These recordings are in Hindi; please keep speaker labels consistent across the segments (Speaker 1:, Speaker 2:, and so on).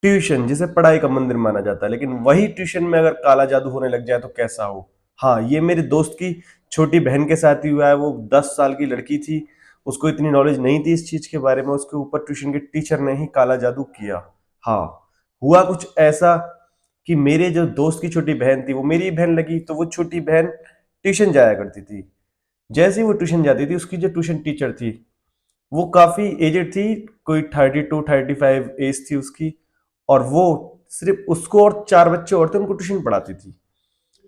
Speaker 1: ट्यूशन जिसे पढ़ाई का मंदिर माना जाता है, लेकिन वही ट्यूशन में अगर काला जादू होने लग जाए तो कैसा हो। हाँ, ये मेरे दोस्त की छोटी बहन के साथ ही हुआ है। वो 10 साल की लड़की थी, उसको इतनी नॉलेज नहीं थी इस चीज के बारे में, उसके ऊपर ट्यूशन के टीचर ने ही काला जादू किया। हाँ, हुआ कुछ ऐसा कि मेरे जो दोस्त की छोटी बहन थी वो मेरी बहन लगी, तो वो छोटी बहन ट्यूशन जाया करती थी। जैसे ही वो ट्यूशन जाती थी, उसकी जो ट्यूशन टीचर थी वो काफी एजेड थी, कोई 32-35 एज थी उसकी। और वो सिर्फ उसको और 4 बच्चे और थे, उनको ट्यूशन पढ़ाती थी।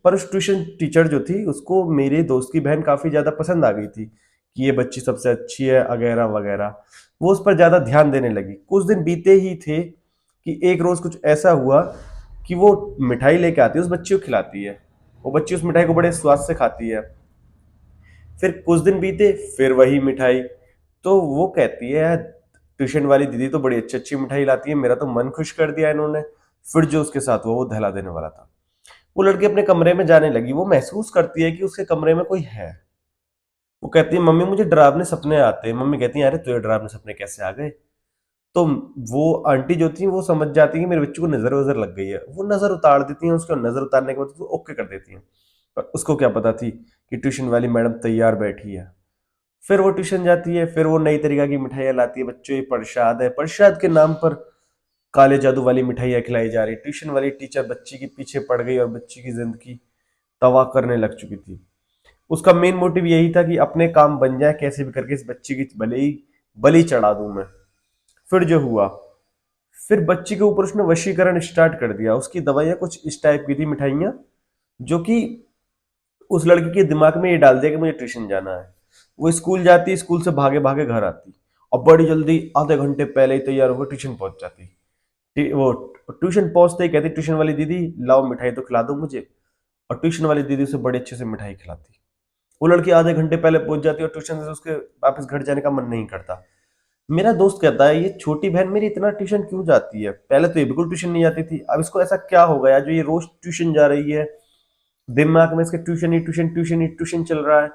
Speaker 1: पर उस ट्यूशन टीचर जो थी उसको मेरे दोस्त की बहन काफी ज्यादा पसंद आ गई थी कि ये बच्ची सबसे अच्छी है वगैरह वगैरह। वो उस पर ज्यादा ध्यान देने लगी। कुछ दिन बीते ही थे कि एक रोज कुछ ऐसा हुआ कि वो मिठाई लेके आती है, उस बच्ची को खिलाती है। वो बच्ची उस मिठाई को बड़े स्वाद से खाती है। फिर कुछ दिन बीते, फिर वही मिठाई। तो वो कहती है, यार ट्यूशन वाली दीदी तो बड़ी अच्छी अच्छी मिठाई लाती है, मेरा तो मन खुश कर दिया इन्होंने। फिर जो उसके साथ हुआ वो दहला देने वाला था। वो लड़की अपने कमरे में जाने लगी, वो महसूस करती है कि उसके कमरे में कोई है। वो कहती है, मम्मी मुझे डरावने सपने आते हैं। मम्मी कहती है, अरे तुझे डरावने सपने कैसे आ गए। तो वो आंटी जो थी वो समझ जाती है कि मेरे बच्चे को नजर वजर लग गई है। वो नजर उतार देती हैं, उसको नजर उतारने के बाद उसको ओके कर देती हैं। पर उसको क्या पता थी कि ट्यूशन वाली मैडम तैयार बैठी है। फिर वो ट्यूशन जाती है, फिर वो नई तरीका की मिठाइयाँ लाती है, बच्चों ये प्रसाद है, प्रसाद के नाम पर काले जादू वाली मिठाइयाँ खिलाई जा रही। ट्यूशन वाली टीचर बच्ची के पीछे पड़ गई और बच्ची की जिंदगी तबाह करने लग चुकी थी। उसका मेन मोटिव यही था कि अपने काम बन जाए कैसे भी करके, इस बच्ची की भले ही बलि चढ़ा दूं मैं। फिर जो हुआ, फिर बच्ची के ऊपर उसने वशीकरण स्टार्ट कर दिया। उसकी दवाइयां कुछ इस टाइप की थी, मिठाइयां, जो कि उस लड़की के दिमाग में ये डाल दिया कि मुझे ट्यूशन जाना है। वो स्कूल जाती, स्कूल से भागे भागे घर आती और बड़ी जल्दी आधे घंटे पहले ही तैयार होकर ट्यूशन पहुंच जाती। वो ट्यूशन पहुंचते ही कहती, ट्यूशन वाली दीदी लाओ मिठाई तो खिला दो मुझे। और ट्यूशन वाली दीदी उसे बड़े अच्छे से मिठाई खिलाती। वो लड़की आधे घंटे पहले पहुंच जाती है और ट्यूशन से उसके वापस घर जाने का मन नहीं करता। मेरा दोस्त कहता है, ये छोटी बहन मेरी इतना ट्यूशन क्यों जाती है, पहले तो ये बिल्कुल ट्यूशन नहीं जाती थी, अब इसको ऐसा क्या हो गया जो ये रोज ट्यूशन जा रही है। दिमाग में इसके ट्यूशन ही ट्यूशन ट्यूशन ही ट्यूशन चल रहा है।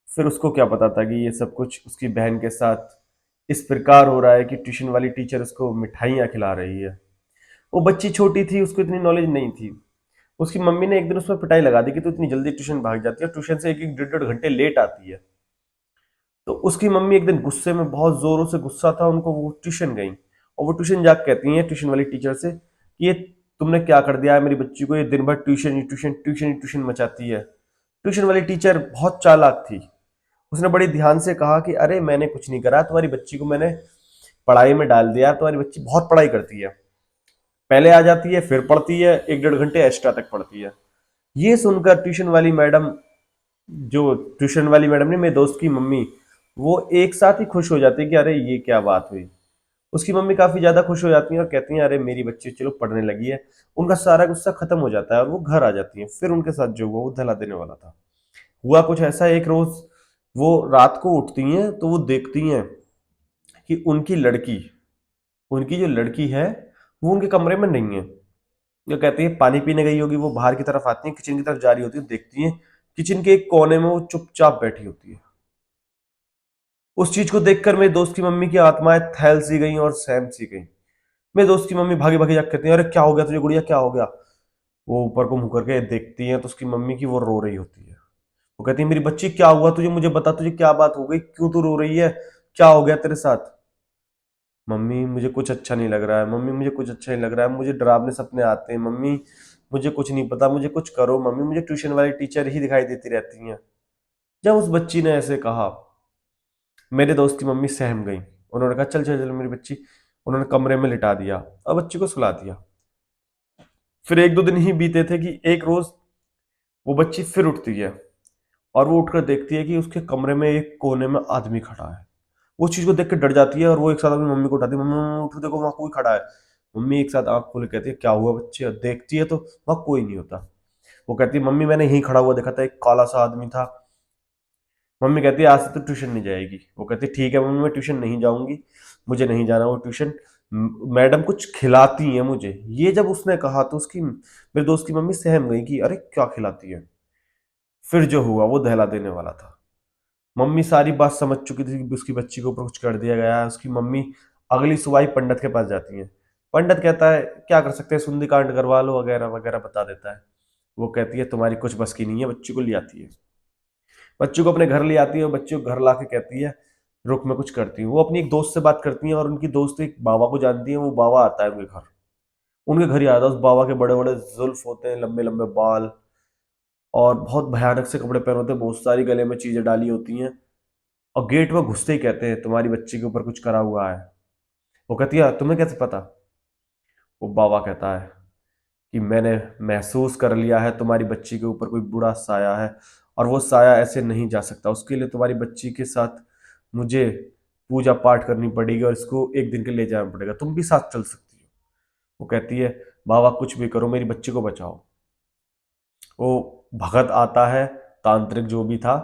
Speaker 1: फिर उसको क्या पता था कि ये सब कुछ उसकी बहन के साथ इस प्रकार हो रहा है कि ट्यूशन वाली टीचर उसको मिठाइयाँ खिला रही है। वो बच्ची छोटी थी, उसको इतनी नॉलेज नहीं थी। उसकी मम्मी ने एक दिन उस पर पिटाई लगा दी कि तू इतनी जल्दी ट्यूशन भाग जाती है, ट्यूशन से एक एक 1.5 घंटे लेट आती है। तो उसकी मम्मी एक दिन गुस्से में, बहुत जोरों से गुस्सा था उनको, वो ट्यूशन गई। और वो ट्यूशन जाकर कहती हैं ट्यूशन वाली टीचर से कि ये तुमने क्या कर दिया है मेरी बच्ची को, ये दिन भर ट्यूशन ही ट्यूशन ट्यूशन ही ट्यूशन मचाती है। ट्यूशन वाली टीचर बहुत चालाक थी। उसने बड़ी ध्यान से कहा कि अरे मैंने कुछ नहीं करा, तुम्हारी बच्ची को मैंने पढ़ाई में डाल दिया, तुम्हारी बच्ची बहुत पढ़ाई करती है, पहले आ जाती है फिर पढ़ती है, 1-1.5 घंटे एक्स्ट्रा तक पढ़ती है। ये सुनकर ट्यूशन वाली मैडम, जो ट्यूशन वाली मैडम ने, मेरे दोस्त की मम्मी, वो एक साथ ही खुश हो जाती है कि अरे ये क्या बात हुई। उसकी मम्मी काफी ज्यादा खुश हो जाती हैं और कहती हैं, अरे मेरी बच्ची चलो पढ़ने लगी है। उनका सारा गुस्सा खत्म हो जाता है और वो घर आ जाती हैं। फिर उनके साथ जो हुआ वो धला देने वाला था। हुआ कुछ ऐसा, एक रोज वो रात को उठती हैं तो वो देखती हैं कि उनकी जो लड़की है वो उनके कमरे में नहीं है। जो कहती है पानी पीने गई होगी, वो बाहर की तरफ आती है, किचन की तरफ जा रही होती है, देखती है किचन के एक कोने में वो चुपचाप बैठी होती है। उस चीज को देखकर मेरे दोस्त की मम्मी की आत्माएं थैल सी गई और सहम सी गई। मेरे दोस्त की मम्मी भागी भागी जाकर कहती है, अरे क्या हो गया तुझे गुड़िया, क्या हो गया। वो ऊपर को मुंह करके देखती है तो उसकी मम्मी की वो रो रही होती है। वो कहती है, मेरी बच्ची क्या हुआ तुझे, मुझे बता, तुझे क्या बात हो गई, क्यों तू रो रही है, क्या हो गया तेरे साथ। मम्मी मुझे कुछ अच्छा नहीं लग रहा है, मम्मी मुझे कुछ अच्छा नहीं लग रहा है, मुझे डरावने सपने आते हैं मम्मी, मुझे कुछ नहीं पता, मुझे कुछ करो मम्मी, मुझे ट्यूशन वाली टीचर ही दिखाई देती रहती हैं। जब उस बच्ची ने ऐसे कहा, मेरे दोस्त की मम्मी सहम गई। उन्होंने कहा, चल चल चल मेरी बच्ची। उन्होंने कमरे में लिटा दिया और बच्ची को सुला दिया। फिर 1-2 दिन ही बीते थे कि एक रोज वो बच्ची फिर उठती है और वो उठकर देखती है कि उसके कमरे में एक कोने में आदमी खड़ा है। वो चीज को देख के डर जाती है और वो एक साथ अपनी मम्मी को उठाती है, मम्मी मम्मी, उठो देखो वहां कोई खड़ा है। मम्मी एक साथ आंख खोल के कहती है, क्या हुआ बच्चे, और देखती है तो वहां कोई नहीं होता। वो कहती है, मम्मी मैंने यहीं खड़ा हुआ देखा था, एक काला सा आदमी था। मम्मी कहती है, आज से तो ट्यूशन नहीं जाएगी। वो कहती है, ठीक है मम्मी मैं ट्यूशन नहीं जाऊंगी, मुझे नहीं जाना वो ट्यूशन, मैडम कुछ खिलाती है मुझे। ये जब उसने कहा तो उसकी, मेरे दोस्त की मम्मी सहम गई कि अरे क्या खिलाती है। फिर जो हुआ वो दहला देने वाला था। मम्मी सारी बात समझ चुकी थी कि उसकी बच्ची के ऊपर कुछ कर दिया गया है। उसकी मम्मी अगली सुबह ही पंडित के पास जाती है। पंडित कहता है क्या कर सकते हैं, सुंदी कांड करवा लो वगैरह वगैरह बता देता है। वो कहती है तुम्हारी कुछ बस की नहीं है, बच्ची को ले आती है, बच्ची को अपने घर ले आती है और बच्ची को घर ला के कहती है रुक मैं कुछ करती हूँ। वो अपनी एक दोस्त से बात करती है और उनकी दोस्त एक बाबा को जानती है, वो बाबा आता है उनके घर, उनके घर ही आता है। उस बाबा के बड़े बड़े जुल्फ होते हैं, लंबे लंबे बाल, और बहुत भयानक से कपड़े पहने होते हैं, बहुत सारी गले में चीजें डाली होती हैं, और गेट में घुसते ही कहते हैं तुम्हारी बच्ची के ऊपर कुछ करा हुआ है। वो कहती है तुम्हें कैसे पता? वो बाबा कहता है कि मैंने महसूस कर लिया है तुम्हारी बच्ची के ऊपर कोई बुरा साया है, और वो साया ऐसे नहीं जा सकता, उसके लिए तुम्हारी बच्ची के साथ मुझे पूजा पाठ करनी पड़ेगी और इसको एक दिन के लिए ले जाना पड़ेगा, तुम भी साथ चल सकती हो। वो कहती है बाबा कुछ भी करो मेरी बच्ची को बचाओ। वो भगत आता है, तांत्रिक जो भी था,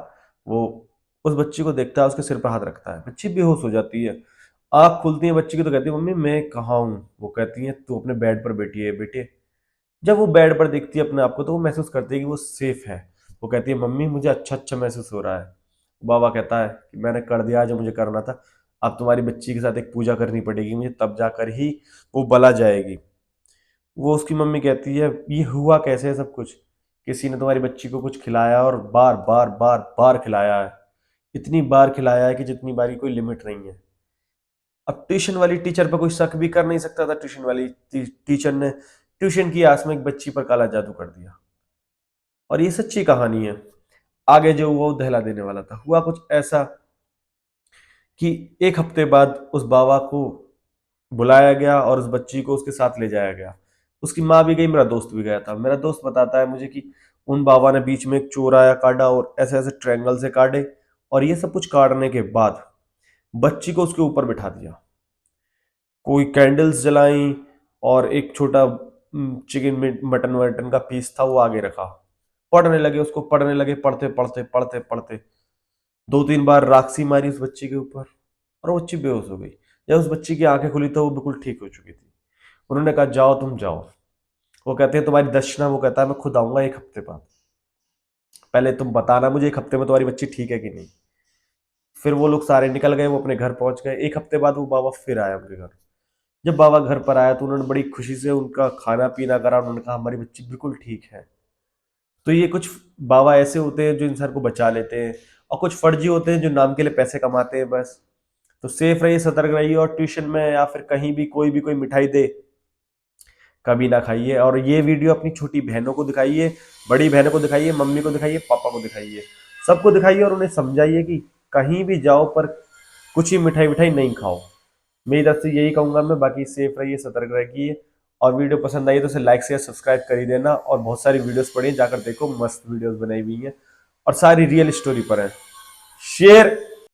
Speaker 1: वो उस बच्ची को देखता है, उसके सिर पर हाथ रखता है, बच्ची बेहोश हो जाती है। आँख खुलती है बच्ची की तो कहती है मम्मी मैं कहाँ हूँ? वो कहती है तू अपने बेड पर बैठी है बेटे। जब वो बेड पर देखती है अपने आप को तो वो महसूस करती है कि वो सेफ है। वो कहती है मम्मी मुझे अच्छा अच्छा महसूस हो रहा है। बाबा कहता है कि मैंने कर दिया जो मुझे करना था, अब तुम्हारी बच्ची के साथ एक पूजा करनी पड़ेगी मुझे, तब जाकर ही वो बला जाएगी। वो उसकी मम्मी कहती है ये हुआ कैसे है सब कुछ? किसी ने तुम्हारी बच्ची को कुछ खिलाया और बार बार बार बार खिलाया है, इतनी बार खिलाया है कि जितनी बार की कोई लिमिट नहीं है। अब ट्यूशन वाली टीचर पर कोई शक भी कर नहीं सकता था। ट्यूशन वाली टीचर ने ट्यूशन की आस में एक बच्ची पर काला जादू कर दिया, और ये सच्ची कहानी है। आगे जो हुआ वो दहला देने वाला था। हुआ कुछ ऐसा कि एक हफ्ते बाद उस बाबा को बुलाया गया और उस बच्ची को उसके साथ ले जाया गया। उसकी माँ भी गई, मेरा दोस्त भी गया था। मेरा दोस्त बताता है मुझे कि उन बाबा ने बीच में एक चोर आया, काटा और ऐसे ऐसे ट्रायंगल से काटे, और ये सब कुछ काटने के बाद बच्ची को उसके ऊपर बिठा दिया, कोई कैंडल्स जलाई, और एक छोटा चिकन मटन वटन का पीस था वो आगे रखा। पढ़ने लगे, उसको पढ़ने लगे, पढ़ते पढ़ते पढ़ते पढ़ते दो तीन बार राक्षसी मारी उस बच्ची के ऊपर, और वो बच्ची बेहोश हो गई। जब उस बच्ची की आंखें खुली तो वो बिल्कुल ठीक हो चुकी थी। उन्होंने कहा जाओ तुम जाओ। वो कहते हैं तुम्हारी दक्षिणा? वो कहता है मैं खुद आऊंगा एक हफ्ते बाद, पहले तुम बताना मुझे एक हफ्ते में तुम्हारी बच्ची ठीक है कि नहीं। फिर वो लोग सारे निकल गए, वो अपने घर पहुंच गए। एक हफ्ते बाद वो बाबा फिर आया उनके घर। जब बाबा घर पर आया तो उन्होंने बड़ी खुशी से उनका खाना पीना करा। उन्होंने कहा हमारी बच्ची बिल्कुल ठीक है। तो ये कुछ बाबा ऐसे होते हैं जो इंसान को बचा लेते हैं, और कुछ फर्जी होते हैं जो नाम के लिए पैसे कमाते हैं बस। तो सेफ रहिए, सतर्क रहिए, और ट्यूशन में या फिर कहीं भी कोई भी कोई मिठाई दे कभी ना खाइए। और ये वीडियो अपनी छोटी बहनों को दिखाइए, बड़ी बहनों को दिखाइए, मम्मी को दिखाइए, पापा को दिखाइए, सबको दिखाइए, और उन्हें समझाइए कि कहीं भी जाओ पर कुछ ही मिठाई विठाई नहीं खाओ। मेरी तरफ से यही कहूंगा मैं। बाकी सेफ रहिए, सतर्क रहिए, और वीडियो पसंद आई तो उसे लाइक शेयर सब्सक्राइब कर ही देना। और बहुत सारी वीडियोस पड़ी हैं, जाकर देखो, मस्त वीडियोस बनाई हुई हैं और सारी रियल स्टोरी पर है। शेयर